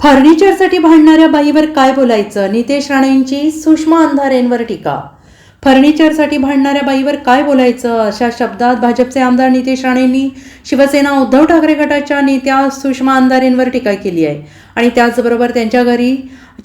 फर्निचरसाठी भांडणाऱ्या बाईवर काय बोलायचं? नितेश राणेंची सुषमा अंधारेंवर टीका. फर्निचरसाठी भांडणाऱ्या बाईवर काय बोलायचं अशा शब्दात भाजपचे आमदार नितेश राणेंनी शिवसेना उद्धव ठाकरे गटाच्या नेत्या सुषमा अंधारेंवर टीका केली आहे. आणि त्याचबरोबर त्यांच्या घरी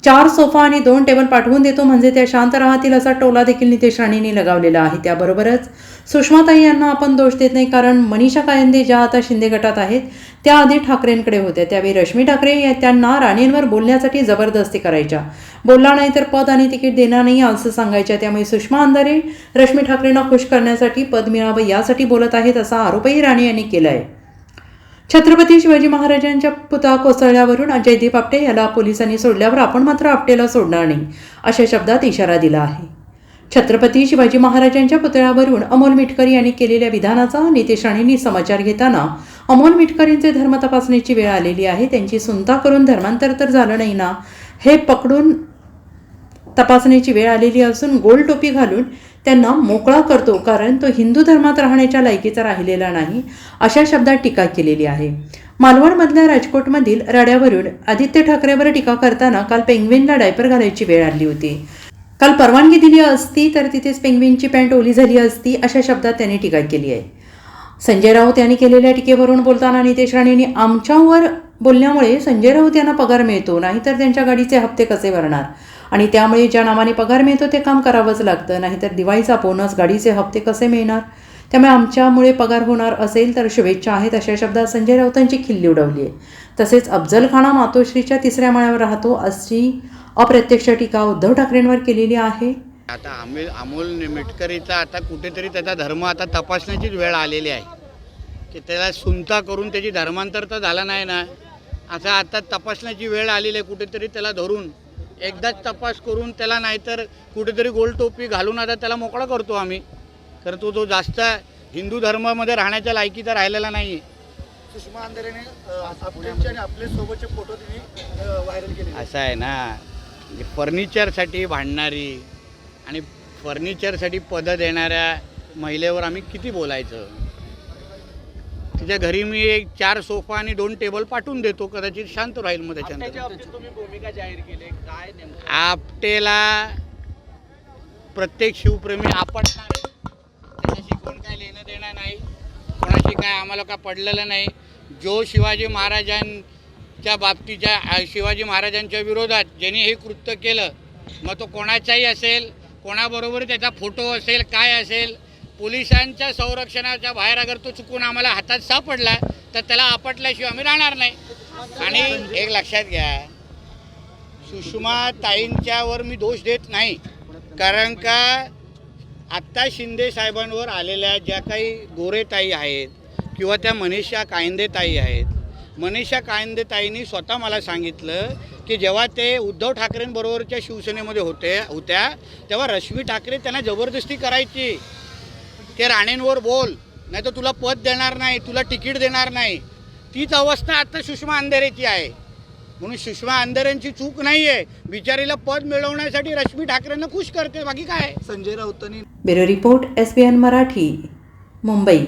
4 सोफा आणि 2 टेबल पाठवून देतो म्हणजे त्या शांत राहतील असा टोला देखील नितेश राणेंनी लगावलेला आहे. त्याबरोबरच सुषमाताई यांना आपण दोष देत नाही, कारण मनीषा कायंदे ज्या आता शिंदे गटात आहेत त्या आधी ठाकरेंकडे होत्या. त्यावेळी रश्मी ठाकरे त्यांना राणेंवर बोलण्यासाठी जबरदस्ती करायच्या. बोलला नाही तर पद आणि तिकीट देणार नाही असं सांगायच्या. त्यामुळे सुषमा अंधारे रश्मी ठाकरेंना खुश करण्यासाठी पद मिळावं यासाठी बोलत आहेत असा आरोपही राणे यांनी केला आहे. छत्रपती शिवाजी महाराजांच्या पुतळा कोसळल्यावरून जयदीप आपटे याला पोलिसांनी सोडल्यावर आपण मात्र आपटेला सोडणार नाही अशा शब्दात इशारा दिला आहे. छत्रपती शिवाजी महाराजांच्या पुतळ्यावरून अमोल मिटकर यांनी केलेल्या विधानाचा नितेश राणेंनी समाचार घेताना अमोल मिटकरींचे धर्म तपासणीची वेळ आलेली आहे. त्यांची सुनता करून धर्मांतर तर झालं नाही ना, हे पकडून तपासणीची वेळ आलेली असून गोल टोपी घालून त्यांना मोकळा करतो, कारण तो हिंदू धर्मात राहण्याच्या लायकीचा राहिलेला नाही अशा शब्दात टीका केलेली आहे. मालवणमधल्या राजकोटमधील राड्यावरून आदित्य ठाकरेवर टीका करताना काल पेंग्विनला डायपर घालायची वेळ आली होती. काल परवानगी दिली असती तर तिथेच पेंग्विनची पॅन्ट ओली झाली असती अशा शब्दात त्यांनी टीका केली आहे. संजय राऊत यांनी केलेल्या टीकेवरून बोलताना नितेश राणेंनी आमच्यावर बोलण्यामुळे संजय राऊत यांना पगार मिळतो, नाहीतर त्यांच्या गाडीचे हप्ते कसे भरणार, आणि त्यामुळे ज्या नावाने पगार मिळतो ते काम करावंच लागतं, नाहीतर दिवाळीचा बोनस गाडीचे हप्ते कसे मिळणार. त्यामुळे आमच्यामुळे पगार होणार असेल तर शुभेच्छा आहेत अशा शब्दात संजय राऊतांची खिल्ली उडवली आहे. तसेच अफजल खान मातोश्रीच्या 3ऱ्या माळ्यावर राहतो अशी अप्रत्यक्ष टीका उद्धव ठाकरेंवर केलेली आहे. आता अमोल मिटकरीचा आता कुठेतरी त्याचा धर्म आता तपासण्याचीच वेळ आलेली आहे की त्याला सुनता करून त्याची धर्मांतर तर झाला नाही ना, असं आता तपासण्याची वेळ आलेली आहे. कुठेतरी त्याला धरून एकदाच तपास करून त्याला, नाहीतर कुठेतरी गोल टोपी घालून आता त्याला मोकळा करतो आम्ही, कारण तो जास्त हिंदू धर्मामध्ये राहण्याच्या लायकीचा राहिलेला नाही. सुषमा अंधारेने आणि आपले सोबतचे फोटो त्यांनी व्हायरल केले. असं आहे ना, फर्निचरसाठी भांडणारी आणि फर्निचरसाठी पदं देणाऱ्या महिलेवर आम्ही किती बोलायचं. तिच्या घरी मी 4 सोफा आणि 2 टेबल पाठवून देतो, कदाचित शांत राहील. मग त्याच्यानंतर तुम्ही भूमिका जाहीर केली काय नेमकं? आपटेला प्रत्येक शिवप्रेमी आपटणार आहे. त्याच्याशी कोण काय लेणं देणं नाही, कोणाशी काय आम्हाला काय पडलेलं नाही. जो शिवाजी महाराजांच्या बाबतीच्या शिवाजी महाराजांच्या विरोधात ज्यांनी हे कृत्य केलं, मग तो कोणाचाही असेल, कोणाबरोबर त्याचा फोटो असेल, काय असेल, पोलिसांच्या संरक्षणाच्या बाहेर अगर तो चुकून आम्हाला हातात सापडला तर त्याला आपटल्याशिवाय आम्ही राहणार नाही. आणि एक लक्षात घ्या, सुषमा ताईंच्यावर मी दोष देत नाही, कारण का आत्ता शिंदे साहेबांवर आलेल्या ज्या काही गोरेताई आहेत किंवा त्या मनीषा कायंदे ताई आहेत, मनीषा कायंदे ताईंनी स्वतः मला सांगितलं की जेव्हा ते उद्धव ठाकरेंबरोबरच्या शिवसेनेमध्ये होत्या तेव्हा रश्मी ठाकरे त्यांना जबरदस्ती करायची की राणेंवर बोल, नाही तर तुला पद देणार नाही, तुला तिकीट देणार नाही. तीच अवस्था आता सुषमा अंधारेची आहे. म्हणून सुषमा अंधारेंची चूक नाही आहे, बिचारीला पद मिळवण्यासाठी रश्मी ठाकरेंना खुश करते, बाकी काय. संजय राऊतांनी bureau report SBN Marathi, Mumbai.